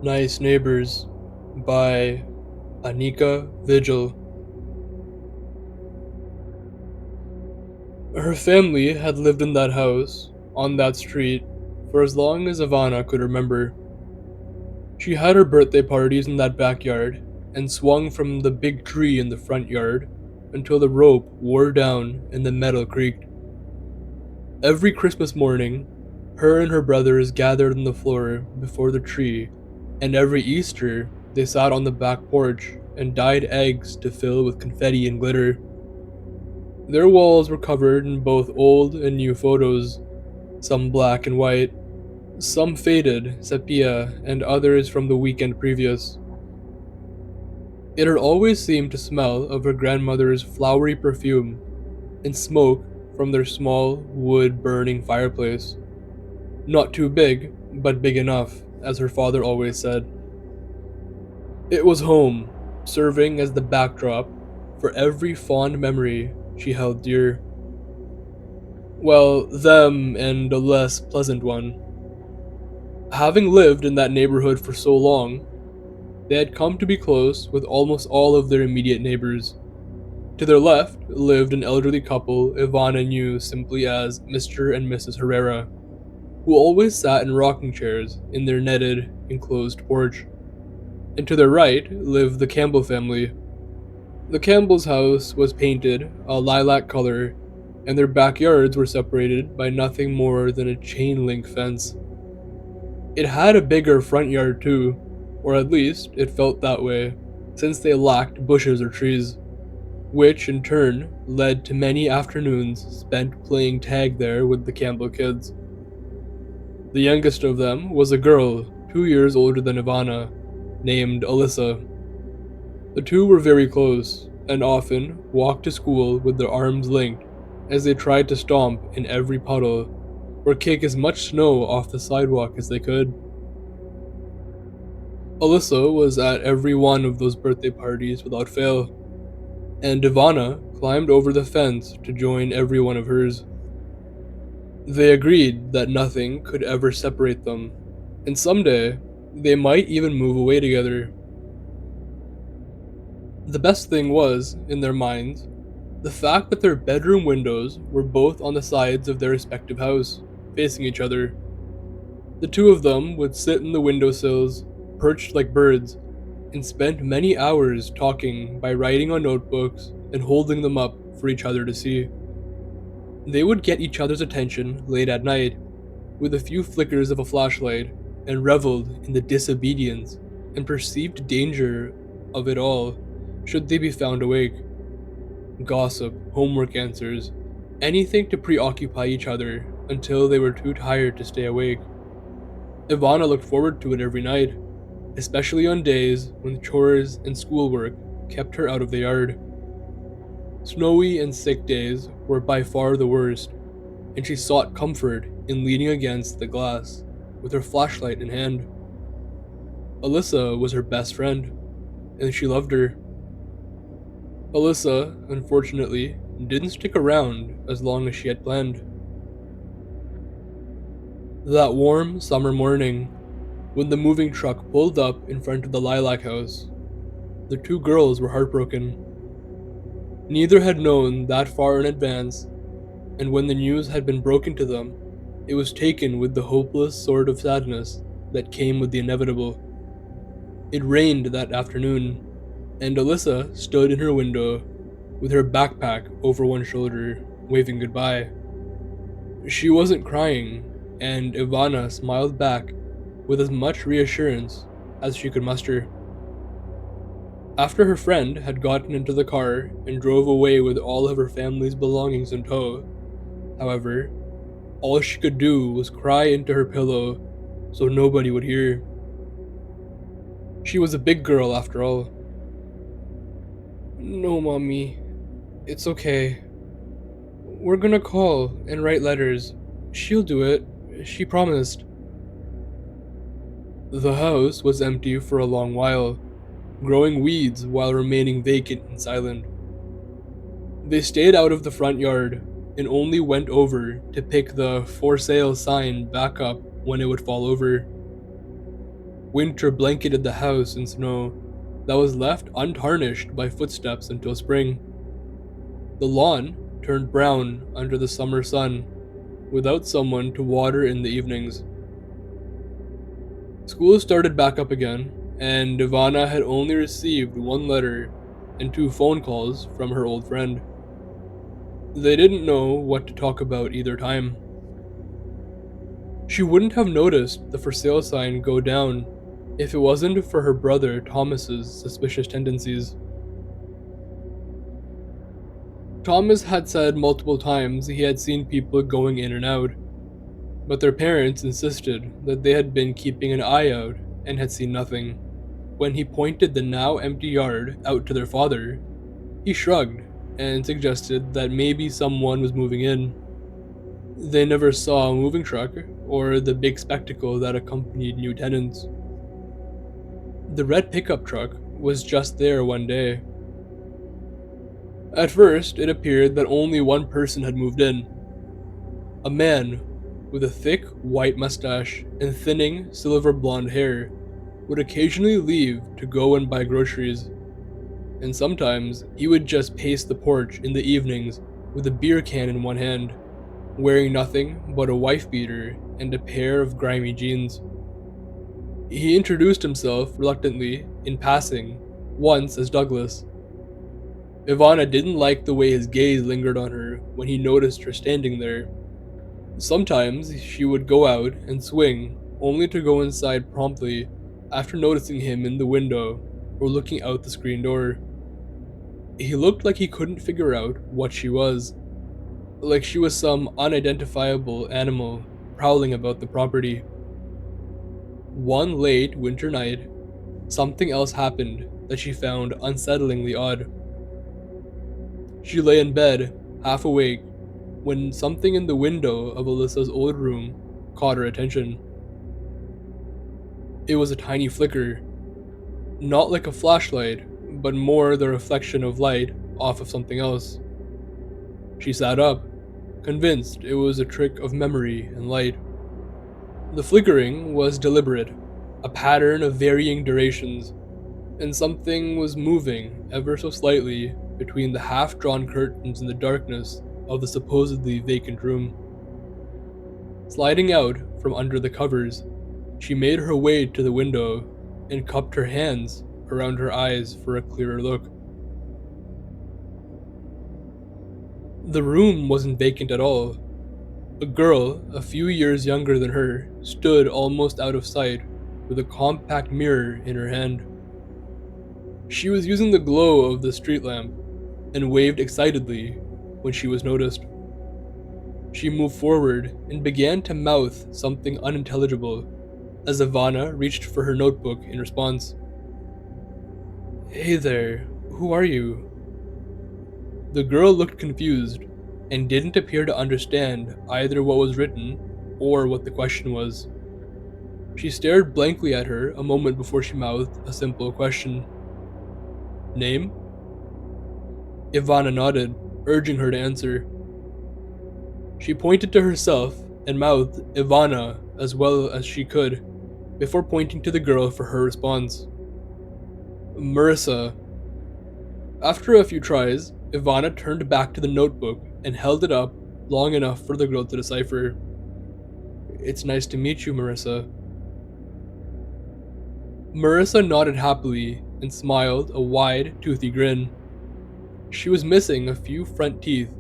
Nice Neighbors by Ahnika, Vigil. Her family had lived in that house, on that street, for as long as Ivana could remember. She had her birthday parties in that backyard and swung from the big tree in the front yard until the rope wore down and the metal creaked. Every Christmas morning, her and her brothers gathered on the floor before the tree, and every Easter, they sat on the back porch and dyed eggs to fill with confetti and glitter. Their walls were covered in both old and new photos, some black and white, some faded, sepia, and others from the weekend previous. It had always seemed to smell of her grandmother's flowery perfume and smoke from their small, wood burning fireplace. Not too big, but big enough, as her father always said. It was home, serving as the backdrop for every fond memory she held dear. Well, them and a less pleasant one. Having lived in that neighborhood for so long, they had come to be close with almost all of their immediate neighbors. To their left lived an elderly couple Ivana knew simply as Mr. and Mrs. Herrera, who always sat in rocking chairs in their netted, enclosed porch. And to their right lived the Campbell family. The Campbell's house was painted a lilac color, and their backyards were separated by nothing more than a chain link fence. It had a bigger front yard too, or at least it felt that way, since they lacked bushes or trees, which in turn led to many afternoons spent playing tag there with the Campbell kids. The youngest of them was a girl 2 years older than Ivana, named Alyssa. The two were very close, and often walked to school with their arms linked as they tried to stomp in every puddle or kick as much snow off the sidewalk as they could. Alyssa was at every one of those birthday parties without fail, and Ivana climbed over the fence to join every one of hers. They agreed that nothing could ever separate them, and someday they might even move away together. The best thing was, in their minds, the fact that their bedroom windows were both on the sides of their respective house, facing each other. The two of them would sit in the windowsills, perched like birds, and spent many hours talking by writing on notebooks and holding them up for each other to see. They would get each other's attention late at night, with a few flickers of a flashlight, and reveled in the disobedience and perceived danger of it all should they be found awake. Gossip, homework answers, anything to preoccupy each other until they were too tired to stay awake. Ivana looked forward to it every night, especially on days when chores and schoolwork kept her out of the yard. Snowy and sick days were by far the worst, and she sought comfort in leaning against the glass with her flashlight in hand. Alyssa was her best friend, and she loved her. Alyssa, unfortunately, didn't stick around as long as she had planned. That warm summer morning, when the moving truck pulled up in front of the lilac house, the two girls were heartbroken. Neither had known that far in advance, and when the news had been broken to them, it was taken with the hopeless sort of sadness that came with the inevitable. It rained that afternoon, and Alyssa stood in her window with her backpack over one shoulder, waving goodbye. She wasn't crying, and Ivana smiled back with as much reassurance as she could muster. After her friend had gotten into the car and drove away with all of her family's belongings in tow, however, all she could do was cry into her pillow so nobody would hear. She was a big girl after all. "No, Mommy. It's okay. We're gonna call and write letters. She'll do it. She promised." The house was empty for a long while, growing weeds while remaining vacant and silent. They stayed out of the front yard and only went over to pick the "for sale" sign back up when it would fall over. Winter blanketed the house in snow that was left untarnished by footsteps until spring. The lawn turned brown under the summer sun without someone to water in the evenings. School started back up again, and Ivana had only received one letter and two phone calls from her old friend. They didn't know what to talk about either time. She wouldn't have noticed the for sale sign go down if it wasn't for her brother Thomas's suspicious tendencies. Thomas had said multiple times he had seen people going in and out, but their parents insisted that they had been keeping an eye out and had seen nothing. When he pointed the now empty yard out to their father, he shrugged and suggested that maybe someone was moving in. They never saw a moving truck or the big spectacle that accompanied new tenants. The red pickup truck was just there one day. At first, it appeared that only one person had moved in. A man with a thick white mustache and thinning silver blonde hair would occasionally leave to go and buy groceries, and sometimes he would just pace the porch in the evenings with a beer can in one hand, wearing nothing but a wife beater and a pair of grimy jeans. He introduced himself reluctantly in passing, once as Douglas. Ivana didn't like the way his gaze lingered on her when he noticed her standing there. Sometimes she would go out and swing, only to go inside promptly after noticing him in the window or looking out the screen door. He looked like he couldn't figure out what she was, like she was some unidentifiable animal prowling about the property. One late winter night, something else happened that she found unsettlingly odd. She lay in bed, half awake, when something in the window of Alyssa's old room caught her attention. It was a tiny flicker, not like a flashlight, but more the reflection of light off of something else. She sat up, convinced it was a trick of memory and light. The flickering was deliberate, a pattern of varying durations, and something was moving ever so slightly between the half-drawn curtains in the darkness of the supposedly vacant room. Sliding out from under the covers, she made her way to the window and cupped her hands around her eyes for a clearer look. The room wasn't vacant at all. A girl, a few years younger than her, stood almost out of sight with a compact mirror in her hand. She was using the glow of the street lamp and waved excitedly when she was noticed. She moved forward and began to mouth something unintelligible as Ivana reached for her notebook in response. "Hey there, who are you?" The girl looked confused and didn't appear to understand either what was written or what the question was. She stared blankly at her a moment before she mouthed a simple question. "Name?" Ivana nodded, urging her to answer. She pointed to herself and mouthed Ivana as well as she could, before pointing to the girl for her response. "Marissa." After a few tries, Ivana turned back to the notebook and held it up long enough for the girl to decipher. "It's nice to meet you, Marissa." Marissa nodded happily and smiled a wide, toothy grin. She was missing a few front teeth,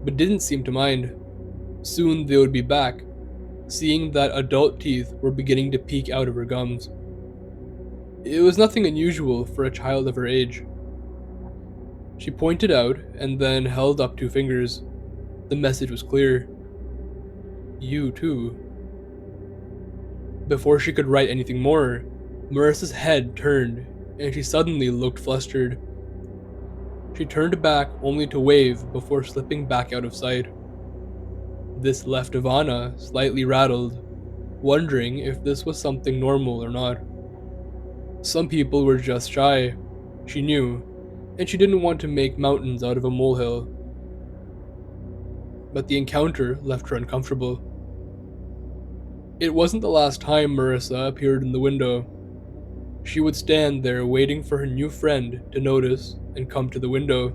but didn't seem to mind. Soon they would be back, seeing that adult teeth were beginning to peek out of her gums. It was nothing unusual for a child of her age. She pointed out and then held up two fingers. The message was clear. "You too." Before she could write anything more, Marissa's head turned, and she suddenly looked flustered. She turned back only to wave before slipping back out of sight. This left Ivana slightly rattled, wondering if this was something normal or not. Some people were just shy, she knew, and she didn't want to make mountains out of a molehill. But the encounter left her uncomfortable. It wasn't the last time Marissa appeared in the window. She would stand there waiting for her new friend to notice and come to the window.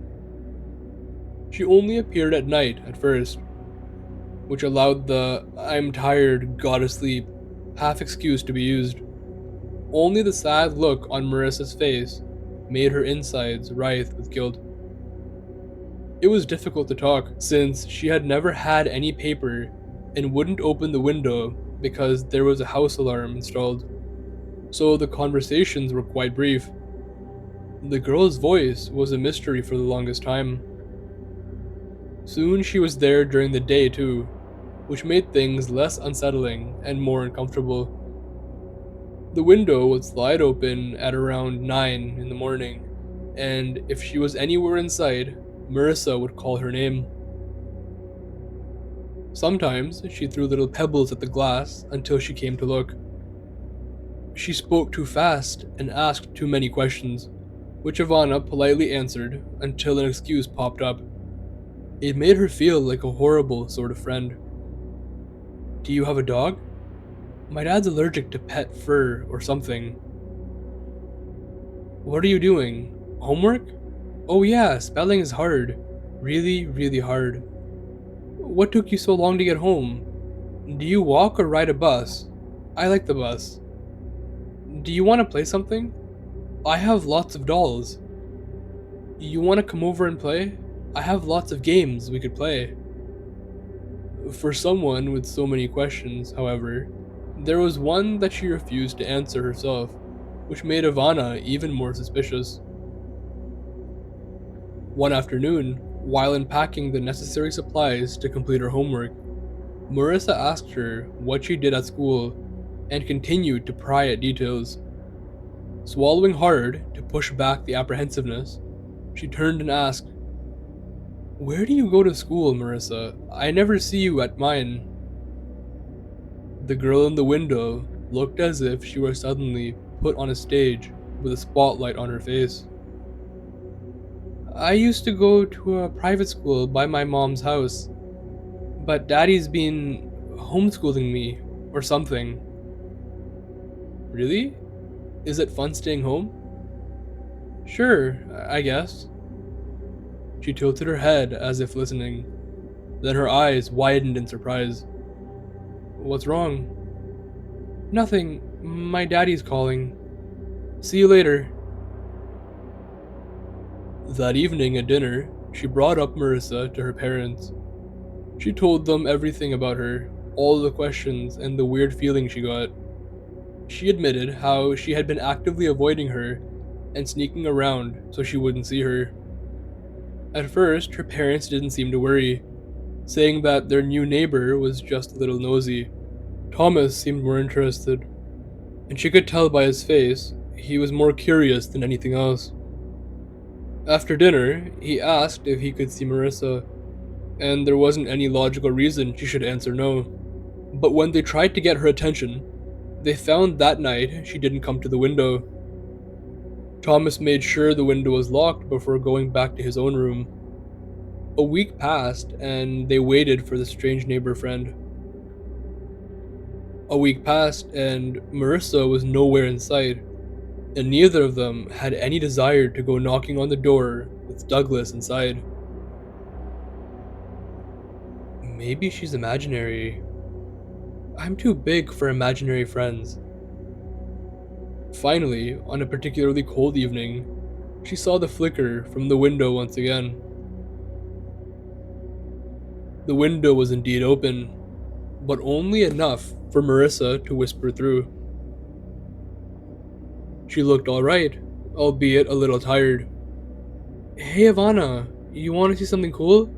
She only appeared at night at first, which allowed the "I'm tired, gotta sleep" half excuse to be used. Only the sad look on Marissa's face made her insides writhe with guilt. It was difficult to talk, since she had never had any paper and wouldn't open the window because there was a house alarm installed. So the conversations were quite brief. The girl's voice was a mystery for the longest time. Soon she was there during the day too, which made things less unsettling and more uncomfortable. The window would slide open at around 9 in the morning, and if she was anywhere inside, Marissa would call her name. Sometimes she threw little pebbles at the glass until she came to look. She spoke too fast and asked too many questions, which Ivana politely answered until an excuse popped up. It made her feel like a horrible sort of friend. "Do you have a dog? My dad's allergic to pet fur or something." "What are you doing? Homework?" "Oh yeah, spelling is hard. Really, really hard." "What took you so long to get home? Do you walk or ride a bus?" "I like the bus." "Do you want to play something? I have lots of dolls." "You want to come over and play? I have lots of games we could play." For someone with so many questions, however, there was one that she refused to answer herself, which made Ivana even more suspicious. One afternoon, while unpacking the necessary supplies to complete her homework, Marissa asked her what she did at school and continued to pry at details. Swallowing hard to push back the apprehensiveness, she turned and asked, "Where do you go to school, Marissa? I never see you at mine." The girl in the window looked as if she were suddenly put on a stage with a spotlight on her face. "I used to go to a private school by my mom's house, but daddy's been homeschooling me or something." "Really? Is it fun staying home?" "Sure, I guess." She tilted her head as if listening. Then her eyes widened in surprise. "What's wrong?" "Nothing. My daddy's calling. See you later." That evening at dinner, she brought up Marissa to her parents. She told them everything about her, all the questions and the weird feeling she got. She admitted how she had been actively avoiding her and sneaking around so she wouldn't see her. At first, her parents didn't seem to worry, saying that their new neighbor was just a little nosy. Thomas seemed more interested, and she could tell by his face he was more curious than anything else. After dinner, he asked if he could see Marissa, and there wasn't any logical reason she should answer no. But when they tried to get her attention, they found that night she didn't come to the window. Thomas made sure the window was locked before going back to his own room. A week passed, and they waited for the strange neighbor friend. A week passed, and Marissa was nowhere in sight, and neither of them had any desire to go knocking on the door with Douglas inside. Maybe she's imaginary. I'm too big for imaginary friends. Finally, on a particularly cold evening, she saw the flicker from the window once again. The window was indeed open, but only enough for Marissa to whisper through. She looked alright, albeit a little tired. "Hey Ivana, you want to see something cool?"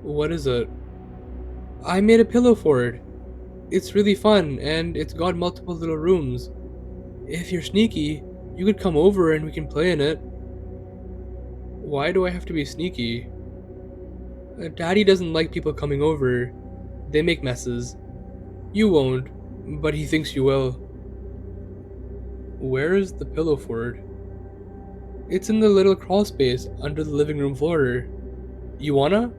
"What is it?" "I made a pillow fort. It's really fun, and it's got multiple little rooms. If you're sneaky, you could come over and we can play in it." "Why do I have to be sneaky?" "Daddy doesn't like people coming over. They make messes. You won't, but he thinks you will." "Where is the pillow fort?" "It's in the little crawl space under the living room floor. You wanna?"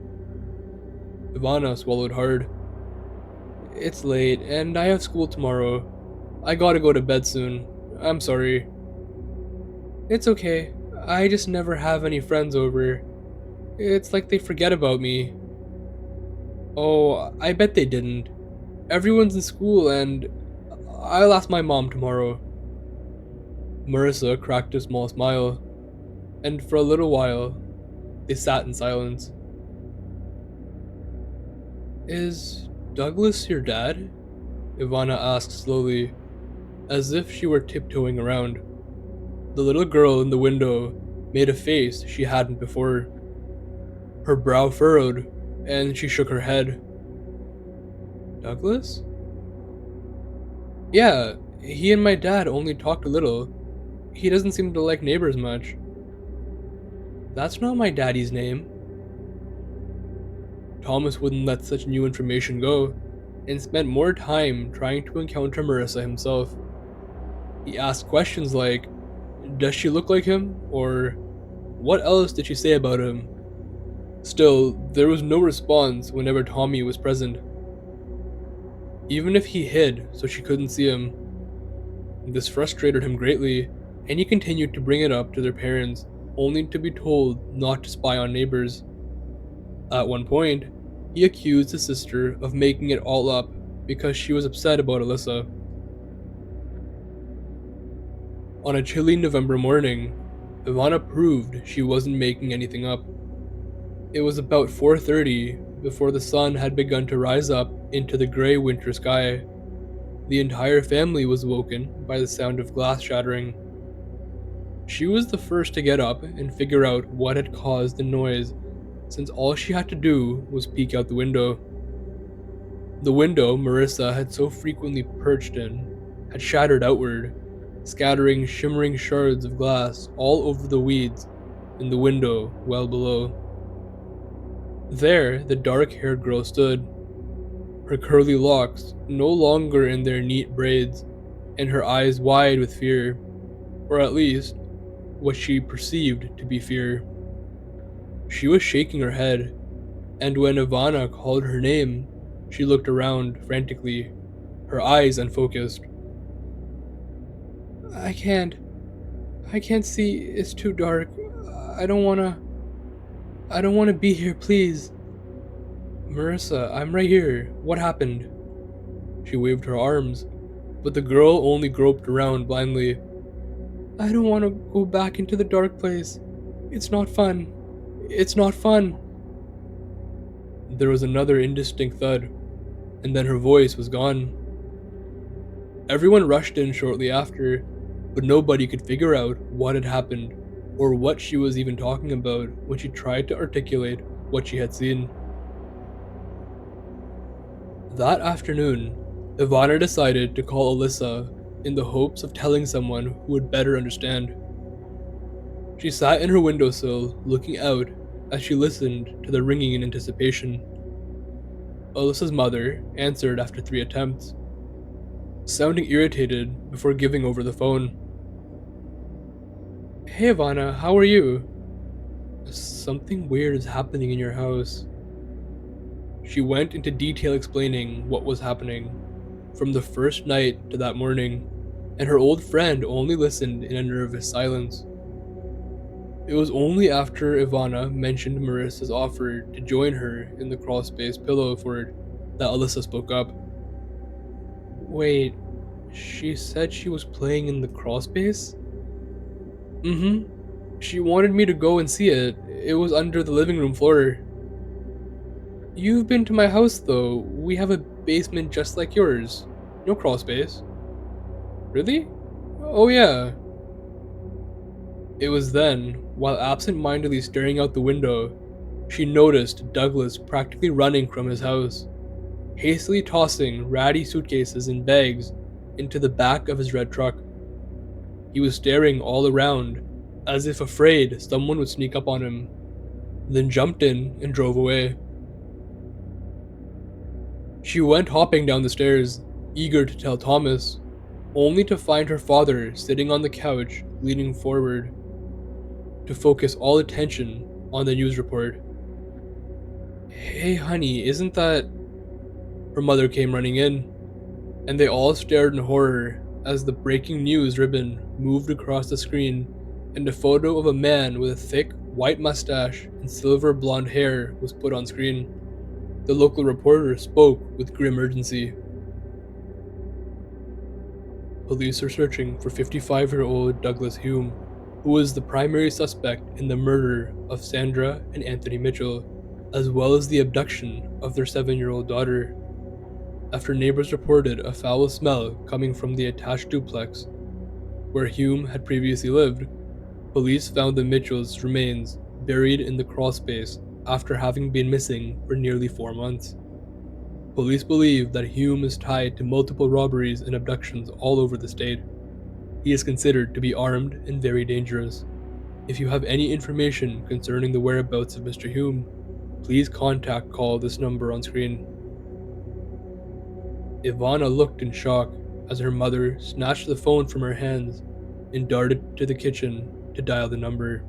Ivana swallowed hard. "It's late, and I have school tomorrow. I gotta go to bed soon. I'm sorry. It's okay. I just never have any friends over. It's like they forget about me. Oh, I bet they didn't. Everyone's in school and I'll ask my mom tomorrow. Marissa cracked a small smile, and for a little while, they sat in silence. Is Douglas your dad? Ivana asked slowly, as if she were tiptoeing around. The little girl in the window made a face she hadn't before. Her brow furrowed, and she shook her head. Douglas? Yeah, he and my dad only talked a little. He doesn't seem to like neighbors much. That's not my daddy's name. Thomas wouldn't let such new information go, and spent more time trying to encounter Marissa himself. He asked questions like, does she look like him? Or, what else did she say about him? Still, there was no response whenever Tommy was present. Even if he hid so she couldn't see him. This frustrated him greatly, and he continued to bring it up to their parents, only to be told not to spy on neighbors. At one point, he accused his sister of making it all up because she was upset about Alyssa. On a chilly November morning, Ivana proved she wasn't making anything up. It was about 4:30 before the sun had begun to rise up into the gray winter sky. The entire family was woken by the sound of glass shattering. She was the first to get up and figure out what had caused the noise, since all she had to do was peek out the window. The window Marissa had so frequently perched in had shattered outward, scattering shimmering shards of glass all over the weeds in the window well below. There, the dark-haired girl stood, her curly locks no longer in their neat braids, and her eyes wide with fear, or at least, what she perceived to be fear. She was shaking her head, and when Ivana called her name, she looked around frantically, her eyes unfocused. I can't. I can't see. It's too dark. I don't wanna. I don't wanna be here, please. Marissa, I'm right here. What happened? She waved her arms, but the girl only groped around blindly. I don't want to go back into the dark place. It's not fun. It's not fun. There was another indistinct thud, and then her voice was gone. Everyone rushed in shortly after, but nobody could figure out what had happened or what she was even talking about when she tried to articulate what she had seen. That afternoon, Ivana decided to call Alyssa in the hopes of telling someone who would better understand. She sat in her windowsill, looking out as she listened to the ringing in anticipation. Alyssa's mother answered after 3 attempts, sounding irritated before giving over the phone. Hey Ivana, how are you? Something weird is happening in your house. She went into detail explaining what was happening, from the first night to that morning, and her old friend only listened in a nervous silence. It was only after Ivana mentioned Marissa's offer to join her in the crawlspace pillow fort that Alyssa spoke up. Wait, she said she was playing in the crawlspace? Mm-hmm. She wanted me to go and see it. It was under the living room floor. You've been to my house though. We have a basement just like yours. No crawlspace. Really? Oh yeah. It was then, while absent-mindedly staring out the window, she noticed Douglas practically running from his house, hastily tossing ratty suitcases and bags into the back of his red truck. He was staring all around, as if afraid someone would sneak up on him, then jumped in and drove away. She went hopping down the stairs, eager to tell Thomas, only to find her father sitting on the couch, leaning forward, to focus all attention on the news report. Hey honey, isn't that... Her mother came running in, and they all stared in horror as the breaking news ribbon moved across the screen and a photo of a man with a thick, white mustache and silver blonde hair was put on screen. The local reporter spoke with grim urgency. Police are searching for 55-year-old Douglas Hume, who was the primary suspect in the murder of Sandra and Anthony Mitchell, as well as the abduction of their 7-year-old daughter. After neighbors reported a foul smell coming from the attached duplex where Hume had previously lived, police found the Mitchells' remains buried in the crawlspace after having been missing for nearly 4 months. Police believe that Hume is tied to multiple robberies and abductions all over the state. He is considered to be armed and very dangerous. If you have any information concerning the whereabouts of Mr. Hume, please call this number on screen. Ivana looked in shock as her mother snatched the phone from her hands and darted to the kitchen to dial the number.